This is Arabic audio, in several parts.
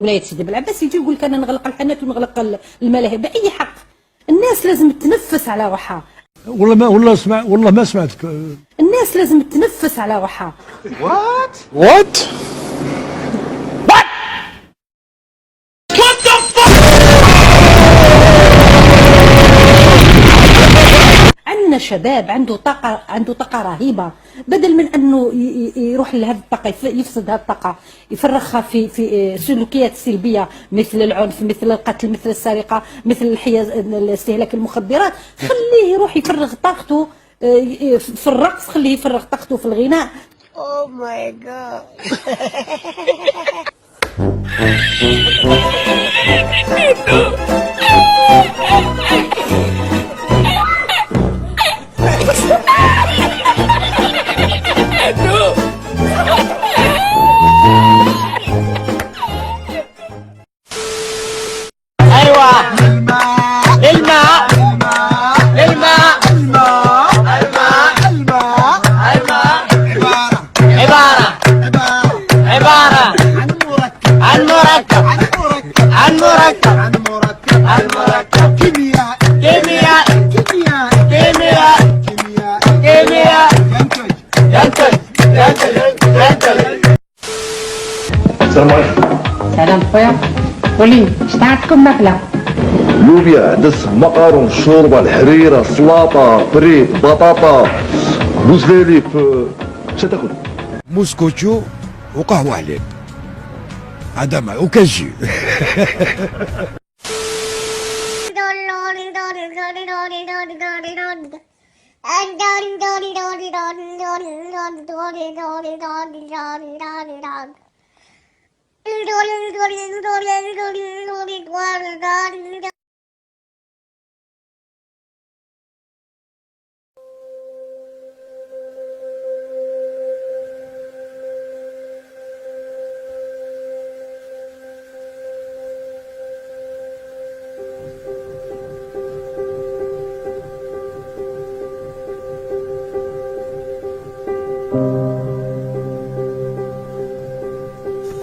ولاية سيدي بالعباس يجي يقول لك انا نغلق الحانات ونغلق الملاهي باي حق. الناس لازم تتنفس على روحها. والله ما سمعتك. الناس لازم تتنفس على روحها. وات عندنا شباب عنده طاقه رهيبه، بدل من انه يروح لهذه الطاقه يفسد هذه الطاقه، يفرغها في سلوكيات سلبيه مثل العنف، مثل القتل، مثل السرقه، مثل استهلاك المخدرات. خليه يروح يفرغ طاقته في الرقص، خليه يفرغ طاقته في الغناء. Oh my god. ايوه الماء الماء الماء عبارة عن مركب كيمياء ينتج. السلام عليكم. سلام خويا، قولي اش عندكم ماكله؟ لوبيا، عدس، مقارون، شوربه، الحريره، سلطه، فريك، بطاطا، بوزليلي. اش تاكل؟ موسكوتشو وقهوه حليب، هذا ما وكاجي.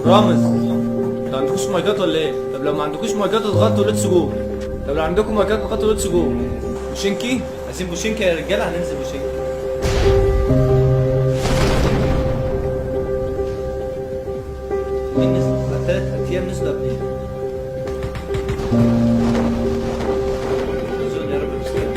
رامز، انتوا عندكوش مايكات ولا ايه؟ طب لو ما عندكوش مايكات اضغطوا ليتس جو. طب لو عندكم مايكات اضغطوا ليتس جو. بوشينكي، عايزين بوشينكي يا رجاله، هننزل بوشينكي. مين نزل؟ 3 ايام نزلوا قبل ايه؟ يا رب بسلام.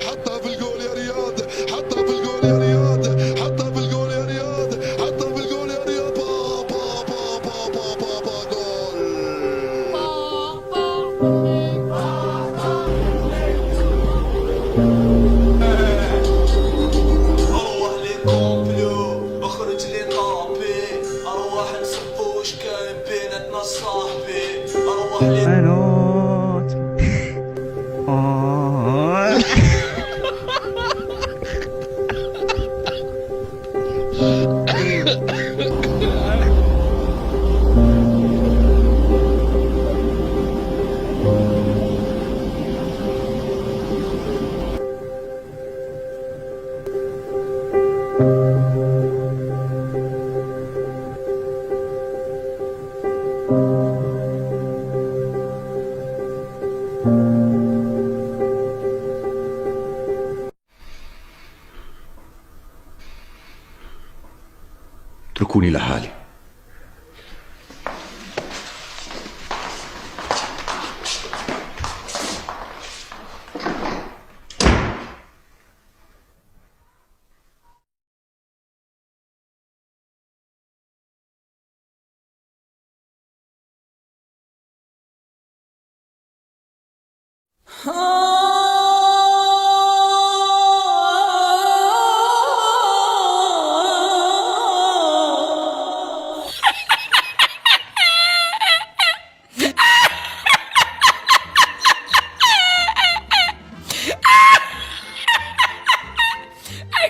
حطها في الجول يا رياض، حطها في الجول يا رياض، حطها في الجول يا رياض، حطها في الجول يا رياض. با با با با با با جول. اروح للكومبلو، اخرج لطابي، اروح نصفوش كاين بيناتنا صاحبي، اروح اتركوني لحالي.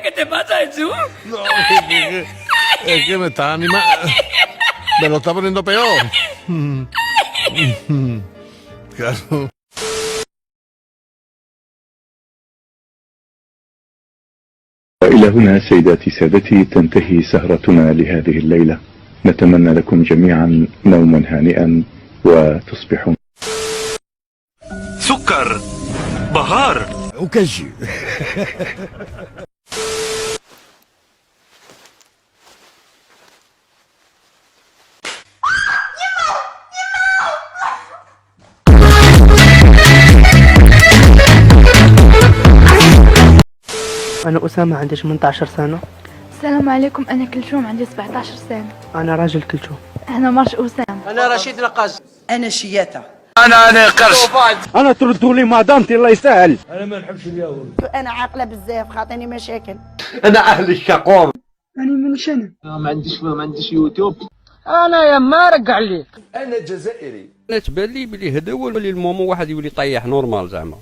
¿Qué te pasa, Jesús? No, es que me está animando. Me lo está poniendo peor. Claro. وإلى هنا سيداتي سادتي تنتهي سهرتنا لهذه الليلة. نتمنى لكم جميعا نوما هانئا وتصبحون سكر بهار وكجي. أنا أسامة عندي 18 سنة. السلام عليكم، أنا كلثوم عندي 17 سنة. أنا راجل كلثوم. أنا مرش أسامة. أنا رشيد نقاز. أنا شياتة. أنا قرش. أنا تردوا لي مادامتي الله يسهل. أنا عاقلة بزاف خاطيني مشاكل. أنا أهل الشقوم. أنا من شنو؟ ما عنديش يوتيوب. أنا يا ما رجع لي. أنا جزائري. أنا تبان لي بلي هذا هو اللي المومون واحد يولي طيح نورمال زعما.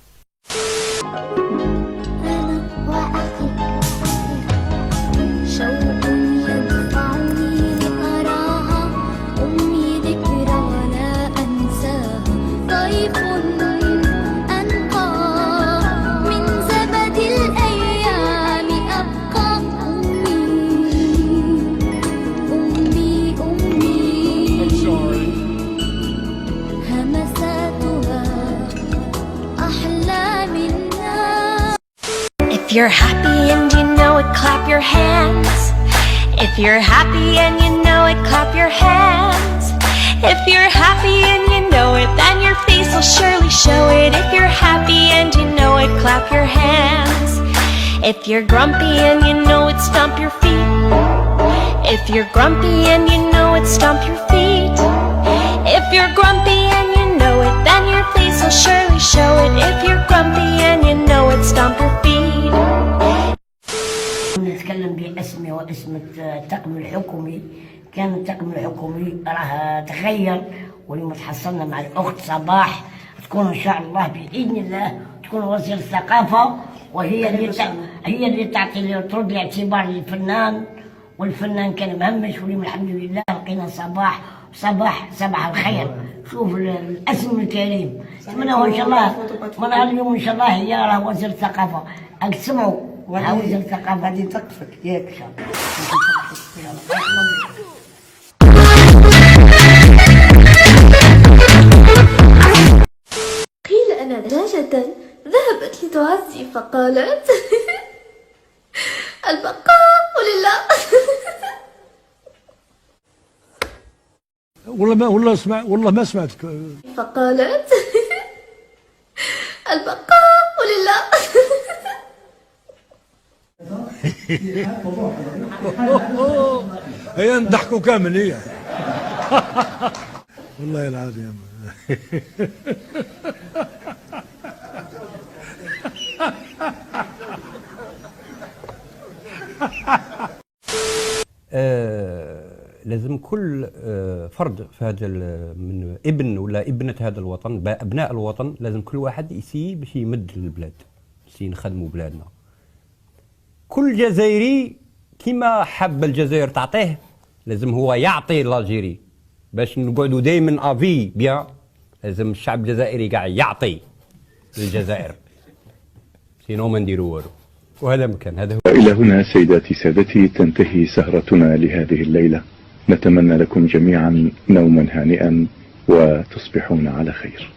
If you're happy and you know it, clap your hands. If you're happy and you know it, clap your hands. If you're happy and you know it, then your face will surely show it. If you're happy and you know it, clap your hands. If you're grumpy and you know it, stomp your feet. If you're grumpy and you know it, stomp your feet. If you're grumpy and you know it, then your face will surely show it. If you're grumpy and you know it, stomp your feet. نتكلم باسمي واسم الطاقم الحكومي. كان الطاقم الحكومي راه تغير، واليوم تحصلنا مع الاخت صباح تكون ان شاء الله باذن الله تكون وزير الثقافه، وهي اللي تعطي ترد الاعتبار للفنان، والفنان كان مهمش، واليوم الحمد لله لقينا صباح الخير. شوف الاسم الكريم، نتمنى ان شاء الله من اليوم ان شاء الله هي راه وزير الثقافه. اقسموا وزير الثقافه غادي تقفك ياك ان شاء الله. قيل أن دجاجة ذهبت لتعزي فقالت البقاء لله. والله ما سمعتك. فقالت البقاء لله. هي نضحكوا كامل هي. والله العظيم. لازم كل فرد في هذا من ابن ولا ابنة هذا الوطن، أبناء الوطن، لازم كل واحد يسي باش يمد للبلاد، يسي نخدموا بلادنا. كل جزائري كما حب الجزائر تعطيه، لازم هو يعطي لاجيري باش نقعدوا دائما افي بيان. لازم الشعب الجزائري قاعد يعطي للجزائر، سينو ما نديروا والو. وهذا مكان هذا هو. إلى هنا سيداتي سادتي تنتهي سهرتنا لهذه الليلة. نتمنى لكم جميعا نوما هانئا وتصبحون على خير.